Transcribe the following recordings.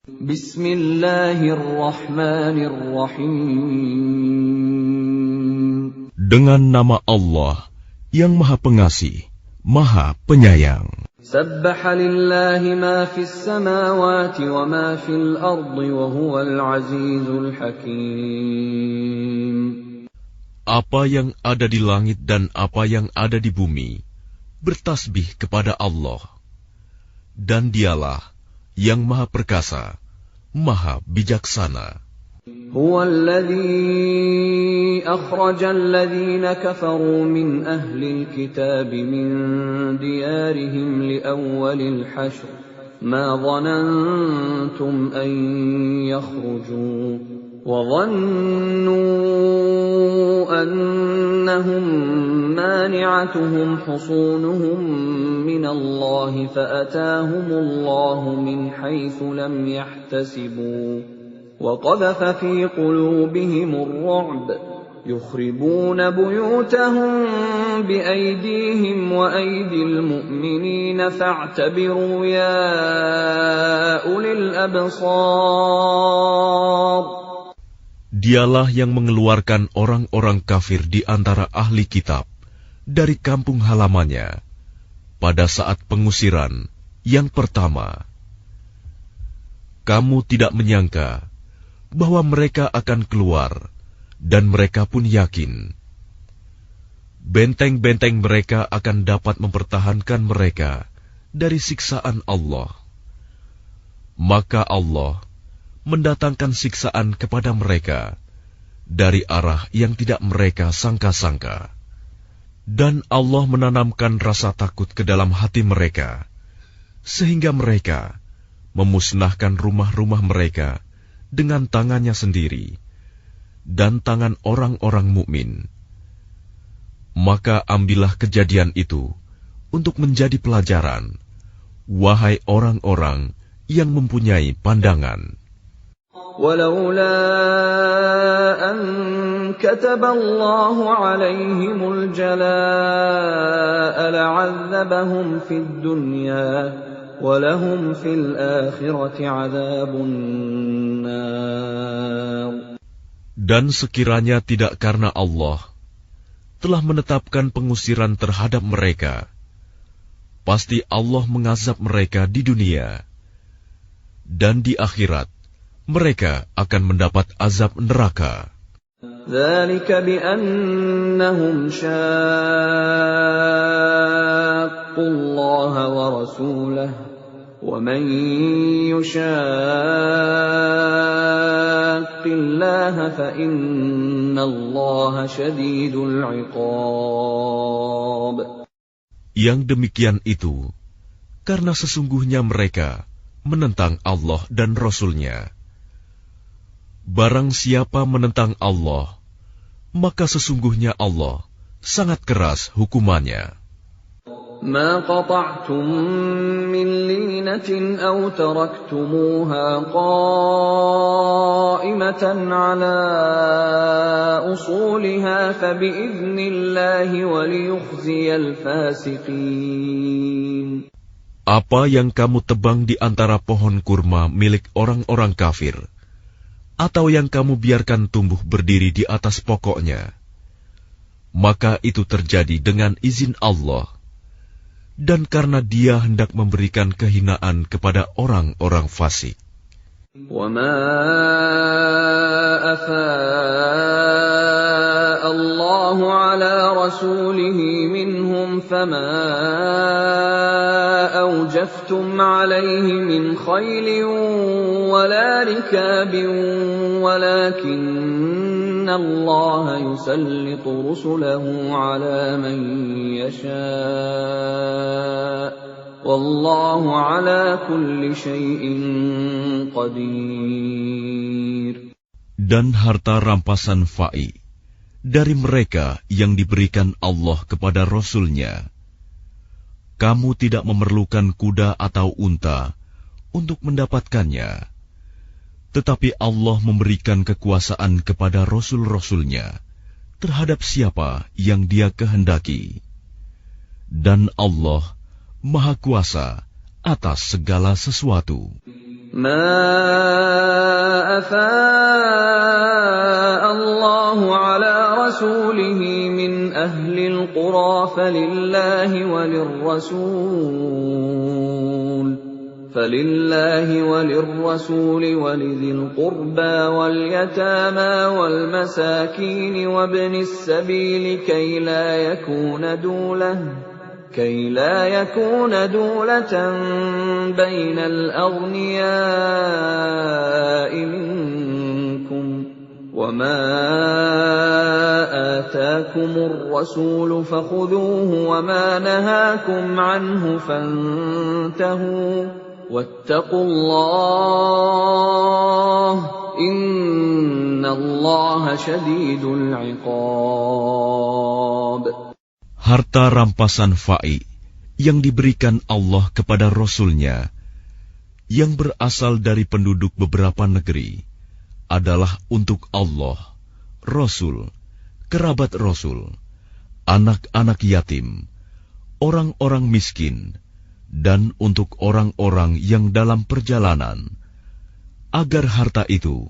Bismillahirrahmanirrahim. Dengan nama Allah yang Maha Pengasih, Maha Penyayang. Sabbaha lillahi ma fis samawati wa ma fil ardi wa huwal azizul hakim. Apa yang ada di langit dan apa yang ada di bumi bertasbih kepada Allah. Dan dialah yang Maha Perkasa, Maha Bijaksana. هو الذي أخرج الذين كفروا من أهل الكتاب من ديارهم لأول الحشر ما ظننتم أن يخرجوا وظنوا أنهم مانعتهم حصونهم من الله فأتاهم الله من حيث لم يحتسبوا وقذف في قلوبهم الرعب يخربون بيوتهم بأيديهم وأيدي المؤمنين فاعتبروا يا أولي الأبصار. Dialah yang mengeluarkan orang-orang kafir di antara ahli kitab dari kampung halamannya pada saat pengusiran yang pertama. Kamu tidak menyangka bahwa mereka akan keluar, dan mereka pun yakin. Benteng-benteng mereka akan dapat mempertahankan mereka dari siksaan Allah. Maka Allah mendatangkan siksaan kepada mereka dari arah yang tidak mereka sangka-sangka. Dan Allah menanamkan rasa takut ke dalam hati mereka, sehingga mereka memusnahkan rumah-rumah mereka dengan tangannya sendiri dan tangan orang-orang mukmin. Maka ambillah kejadian itu untuk menjadi pelajaran, wahai orang-orang yang mempunyai pandangan. ولولا أن كتب الله عليهم الجلاء لعذبهم في الدنيا وَلَهُمْ فِي الْآخِرَةِ عَذَابُ النَّارِ. Dan sekiranya tidak karena Allah telah menetapkan pengusiran terhadap mereka, pasti Allah mengazab mereka di dunia, dan di akhirat mereka akan mendapat azab neraka. ذَلِكَ بِأَنَّهُمْ شَاقُّوا اللَّهَ وَرَسُولَهُ وَمَن يُشَاقِّ اللَّهَ فَإِنَّ اللَّهَ شَدِيدُ الْعِقَابِ. Yang demikian itu karena sesungguhnya mereka menentang Allah dan Rasul-Nya. Barang siapa menentang Allah, maka sesungguhnya Allah sangat keras hukumannya. ما قطعتم من لينة أو تركتموها قائمة على أصولها فبإذن الله وليخزي الفاسقين. Apa yang kamu tebang di antara pohon kurma milik orang-orang kafir, atau yang kamu biarkan tumbuh berdiri di atas pokoknya, maka itu terjadi dengan izin Allah, dan karena Dia hendak memberikan kehinaan kepada orang-orang fasik. وَمَا أَفَاءَ اللَّهُ عَلَى رَسُولِهِ مِنْهُمْ فَمَا أَوْجَفْتُمْ عَلَيْهِ مِنْ خَيْلٍ وَلَا رِكَابٍ وَلَكِنَّ اللَّهَ يُسَلِّطُ رُسُلَهُ عَلَى مَن يَشَاءُ وَاللَّهُ عَلَى كُلِّ شَيْءٍ قَدِيرٌ. Dan harta rampasan fa'i dari mereka yang diberikan Allah kepada Rasul-Nya. Kamu tidak memerlukan kuda atau unta untuk mendapatkannya, tetapi Allah memberikan kekuasaan kepada Rasul-Rasul-Nya terhadap siapa yang Dia kehendaki. Dan Allah Maha Kuasa atas segala sesuatu. ما أفاء الله على رسوله من أهل القرى فلله وللرسول ولذي القربى واليتامى والمساكين وابن السبيل كي لا يكون دولة بين الأغنياء منكم وما آتاكم الرسول فخذوه وما نهاكم عنه فانتهوا واتقوا الله إن الله شديد العقاب. Harta rampasan fa'i yang diberikan Allah kepada Rasul-Nya yang berasal dari penduduk beberapa negeri adalah untuk Allah, Rasul, kerabat Rasul, anak-anak yatim, orang-orang miskin, dan untuk orang-orang yang dalam perjalanan, agar harta itu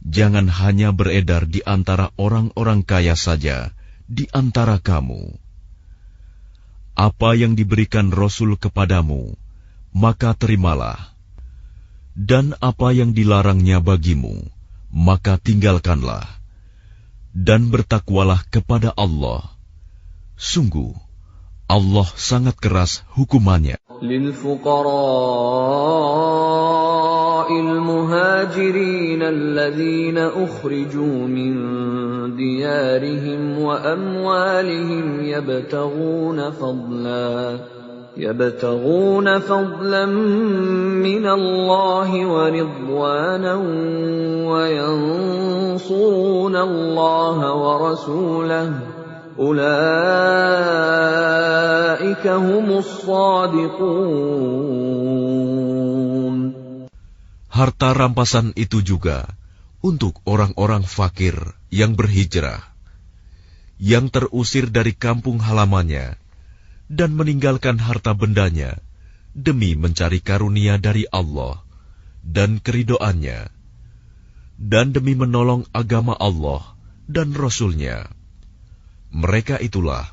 jangan hanya beredar di antara orang-orang kaya saja di antara kamu. Apa yang diberikan Rasul kepadamu, maka terimalah. Dan apa yang dilarangnya bagimu, maka tinggalkanlah. Dan bertakwalah kepada Allah. Sungguh, Allah sangat keras hukumannya. المهاجرين الذين أخرجوا من ديارهم وأموالهم يبتغون فضلا من الله ورضوانا وينصرون الله ورسوله أولئك هم الصادقون. Harta rampasan itu juga untuk orang-orang fakir yang berhijrah, yang terusir dari kampung halamannya, dan meninggalkan harta bendanya demi mencari karunia dari Allah dan keridoannya, dan demi menolong agama Allah dan Rasul-Nya. Mereka itulah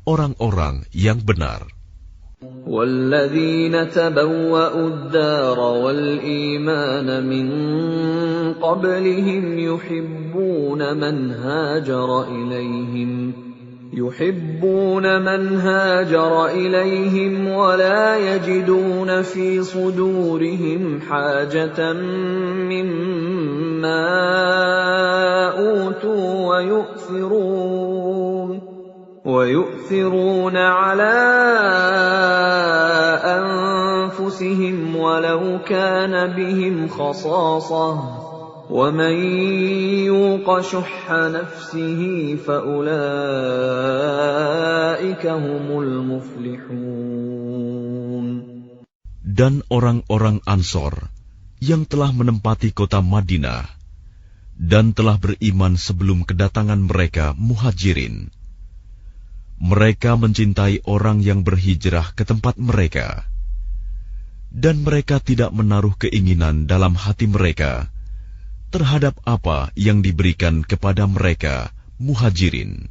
orang-orang yang benar. والذين تبوأوا الدار والإيمان من قبلهم يحبون من هاجر إليهم ولا يجدون في صدورهم حاجة مما أوتوا ويؤثرون على أنفسهم ولو كان بهم خصاصة ومن يوق شح نفسه فأولئك هم المفلحون. Dan orang-orang Ansor yang telah menempati kota Madinah dan telah beriman sebelum kedatangan mereka Muhajirin, mereka mencintai orang yang berhijrah ke tempat mereka, dan mereka tidak menaruh keinginan dalam hati mereka terhadap apa yang diberikan kepada mereka Muhajirin.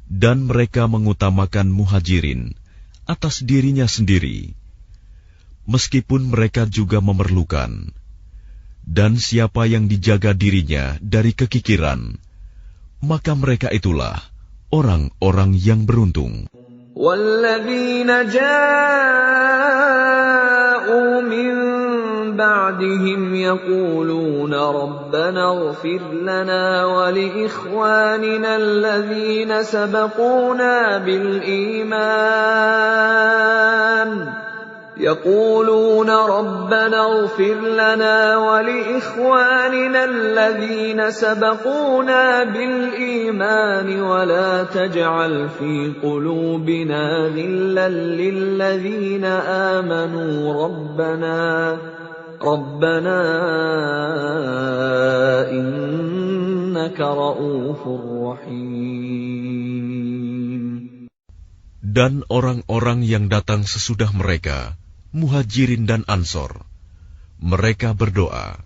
Dan mereka mengutamakan Muhajirin atas dirinya sendiri, meskipun mereka juga memerlukan. Dan siapa yang dijaga dirinya dari kekikiran, maka mereka itulah orang-orang yang beruntung. وَالَّذِينَ جَاءُوا مِن بَعْدِهِمْ يَقُولُونَ رَبَّنَا اغْفِرْ لَنَا وَلِإِخْوَانِنَا الَّذِينَ سَبَقُونَا بِالْإِيمَانِ وَلَا تَجْعَلْ فِي قُلُوبِنَا غِلًّا لِّلَّذِينَ آمَنُوا رَبَّنَا إِنَّكَ رَءُوفٌ رَّحِيمٌ. Dan orang-orang yang datang sesudah mereka Muhajirin dan Ansor. Mereka berdoa,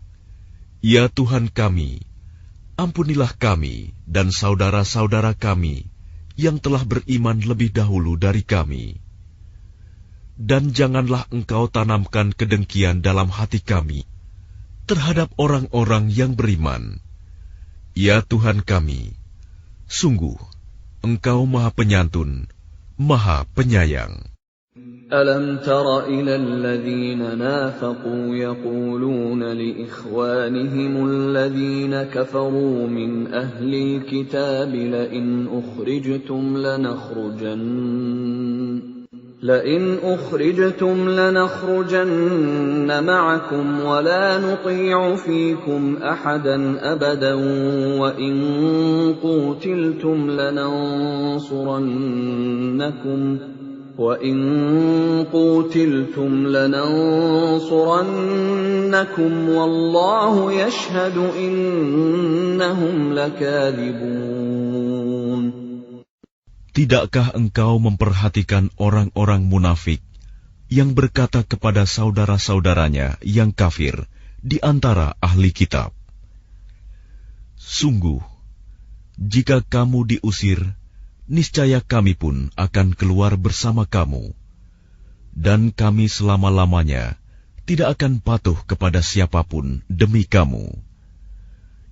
"Ya Tuhan kami, ampunilah kami dan saudara-saudara kami yang telah beriman lebih dahulu dari kami. Dan janganlah Engkau tanamkan kedengkian dalam hati kami terhadap orang-orang yang beriman. Ya Tuhan kami, sungguh Engkau Maha Penyantun, Maha Penyayang." ألم تر إلى الذين نافقوا يقولون لإخوانهم الذين كفروا من أهل الكتاب لئن أخرجتم لنخرجن معكم ولا نطيع فيكم أحدا أبدا وإن قوتلتم لننصرنكم والله يشهد إنهم لكاذبون. Tidakkah engkau memperhatikan orang-orang munafik yang berkata kepada saudara-saudaranya yang kafir di antara ahli kitab, "Sungguh, jika kamu diusir, niscaya kami pun akan keluar bersama kamu, dan kami selama-lamanya tidak akan patuh kepada siapapun demi kamu.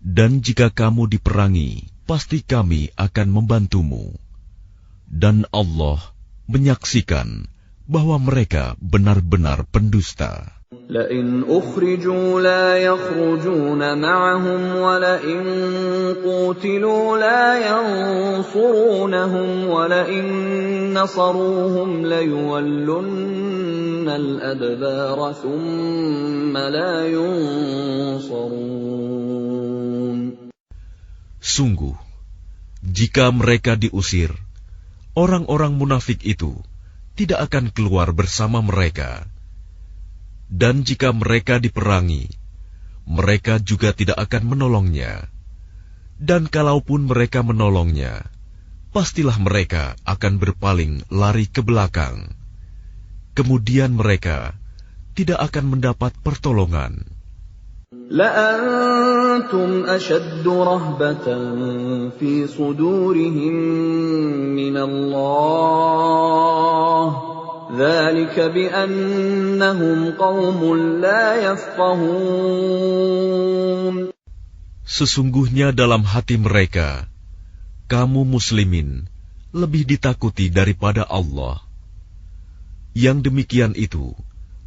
Dan jika kamu diperangi, pasti kami akan membantumu. Dan Allah menyaksikan bahwa mereka benar-benar pendusta." لئن أخرجوا لا يخرجون معهم ولئن قوتلوا لا ينصرونهم ولئن نصروهم ليولن الأدبار ثم لا ينصرون. Sungguh, jika mereka diusir, orang-orang munafik itu tidak akan keluar bersama mereka. Dan jika mereka diperangi, mereka juga tidak akan menolongnya. Dan kalaupun mereka menolongnya, pastilah mereka akan berpaling lari ke belakang. Kemudian mereka tidak akan mendapat pertolongan. لأنتم أشد رهبة في صدورهم من الله ذلك بأنهم قوم لا يفقهون. Sesungguhnya dalam hati mereka, kamu muslimin lebih ditakuti daripada Allah. Yang demikian itu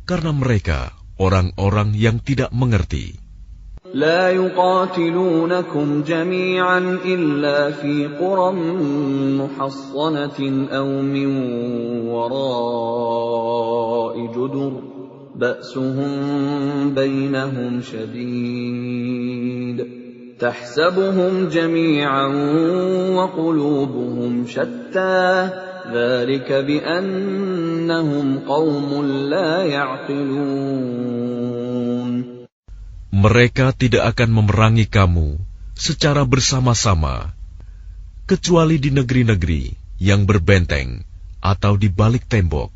karena mereka orang-orang yang tidak mengerti. لا يقاتلونكم جميعا إلا في قرى محصنة أو من وراء جدر بأسهم بينهم شديد تحسبهم جميعا وقلوبهم شتى ذلك بأنهم قوم لا يعقلون. Mereka tidak akan memerangi kamu secara bersama-sama, kecuali di negeri-negeri yang berbenteng atau di balik tembok.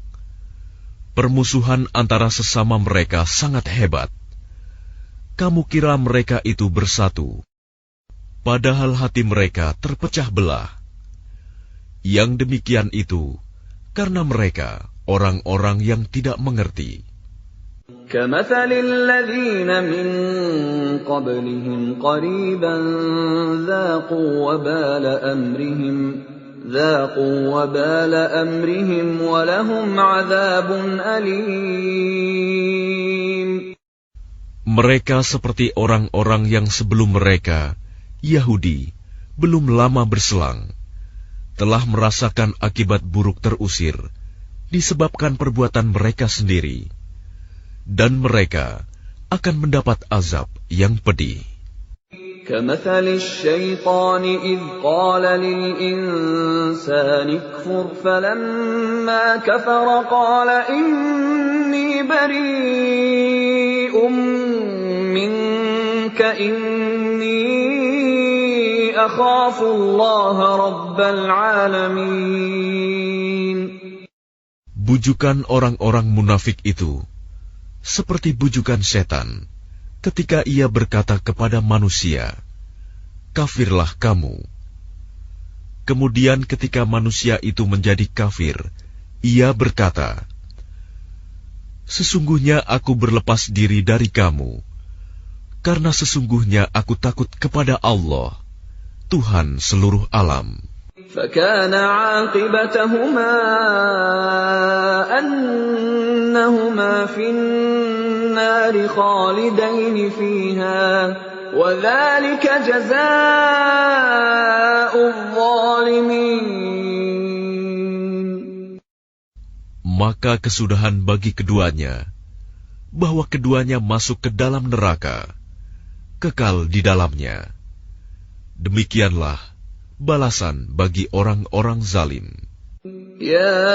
Permusuhan antara sesama mereka sangat hebat. Kamu kira mereka itu bersatu, padahal hati mereka terpecah belah. Yang demikian itu karena mereka orang-orang yang tidak mengerti. كمثل الذين من قبلهم قريبا ذاقوا وبال أمرهم ولهم عذاب أليم. Mereka seperti orang-orang yang sebelum mereka, Yahudi, belum lama berselang, telah merasakan akibat buruk terusir disebabkan perbuatan mereka sendiri. Dan mereka akan mendapat azab yang pedih. كمثل الشيطان إذ قال للإنسان اكفر فلما كفر قال إني بريء منك إني أخاف الله رب العالمين. Bujukan orang-orang munafik itu seperti bujukan setan ketika ia berkata kepada manusia, "Kafirlah kamu." Kemudian ketika manusia itu menjadi kafir, ia berkata, "Sesungguhnya aku berlepas diri dari kamu, karena sesungguhnya aku takut kepada Allah, Tuhan seluruh alam." فَكَانَ عَاقِبَتَهُمَا أَنَّهُمَا فِي النَّارِ خَالِدَيْنِ فِيهَا وَذَلِكَ جَزَاءُ الظَّالِمِينَ. Maka kesudahan bagi keduanya, bahwa keduanya masuk ke dalam neraka, kekal di dalamnya. Demikianlah balasan bagi orang-orang zalim. يا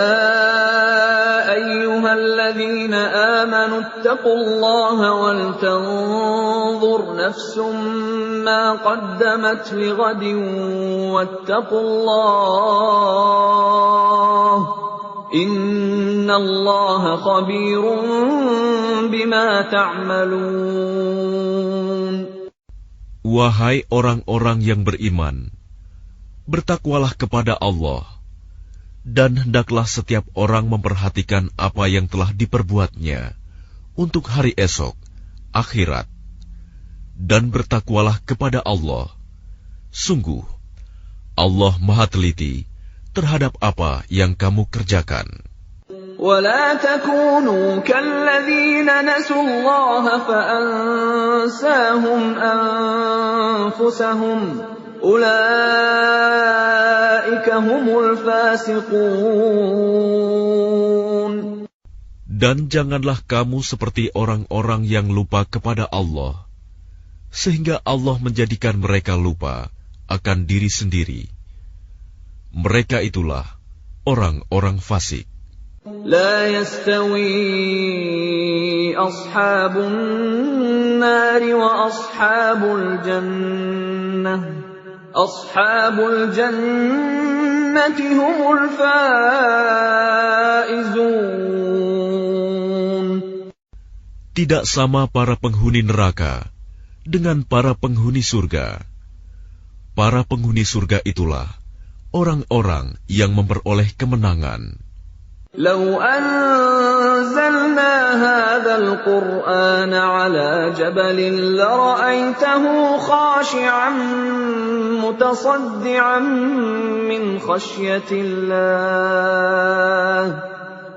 أيها الذين آمنوا اتقوا الله ولتنظر نفس ما قدمت لغد واتقوا الله إن الله خبير بما تعملون. Wahai orang-orang yang beriman, bertakwalah kepada Allah, dan hendaklah setiap orang memperhatikan apa yang telah diperbuatnya untuk hari esok, akhirat. Dan bertakwalah kepada Allah. Sungguh, Allah Maha Teliti terhadap apa yang kamu kerjakan. وَلَا تَكُونُوا كَالَّذِينَ نَسُوا اللَّهَ فَأَنسَاهُمْ أَنفُسَهُمْ أُولَئِكَ هُمُ الْفَاسِقُونَ. Dan janganlah kamu seperti orang-orang yang lupa kepada Allah, sehingga Allah menjadikan mereka lupa akan diri sendiri. Mereka itulah orang-orang fasik. لا يستوي أصحاب النار وأصحاب الجنة أصحاب الجنة هم الفائزون. Tidak sama para penghuni neraka dengan para penghuni surga. Para penghuni surga itulah orang-orang yang memperoleh kemenangan. لو أنزلنا هذا القرآن على جبل لرأيته خاشعا متصدعا من خشية الله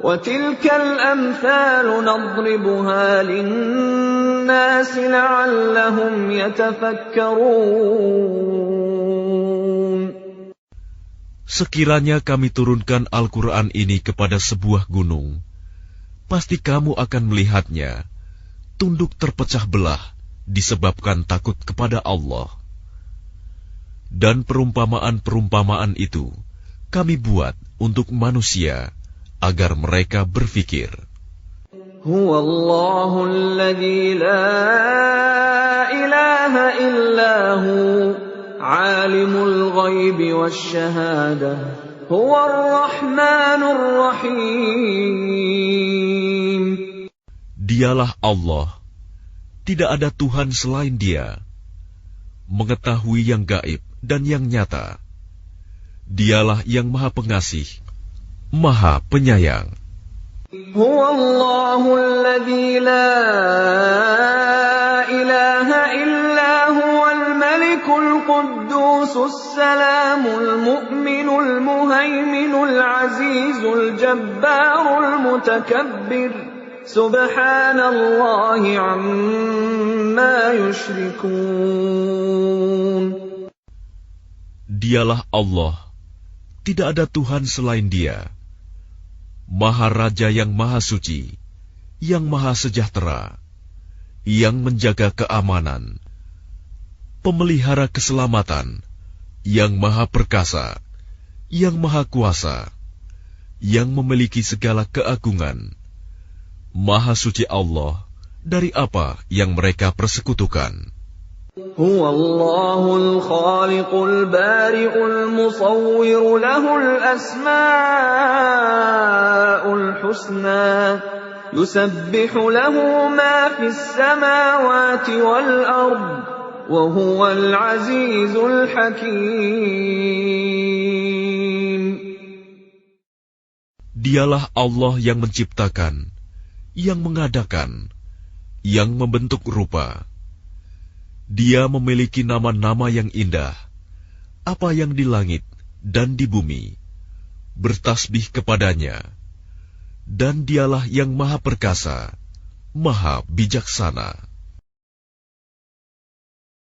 وتلك الأمثال نضربها للناس لعلهم يتفكرون. Sekiranya kami turunkan Al-Quran ini kepada sebuah gunung, pasti kamu akan melihatnya tunduk terpecah belah disebabkan takut kepada Allah. Dan perumpamaan-perumpamaan itu kami buat untuk manusia agar mereka berfikir. Huwallahu alladzi la ilaha illahu Alimul ghaibi wasyahadah Huwar rahmanur rahim. Dialah Allah, tidak ada Tuhan selain Dia, mengetahui yang gaib dan yang nyata. Dialah yang Maha Pengasih, Maha Penyayang. Huwallahu alladzi la ilaha illa huwal malikul quddusus salamul mu'minul muhaiminul azizul jabbarul mutakabbir subhanallahi amma yushrikun. Dialah Allah, tidak ada Tuhan selain Dia, Maha Raja yang Maha Suci, yang Maha Sejahtera, yang menjaga keamanan, pemelihara keselamatan, yang Maha Perkasa, yang Maha Kuasa, yang memiliki segala keagungan. Maha Suci Allah dari apa yang mereka persekutukan. هو الله الخالق البارئ المصور له الأسماء الحسنى يسبح له ما في السماوات والأرض وهو العزيز الحكيم. Dialah Allah yang menciptakan, yang mengadakan, yang membentuk rupa. Dia memiliki nama-nama yang indah, apa yang di langit dan di bumi, bertasbih kepadanya. Dan dialah yang maha perkasa, maha bijaksana.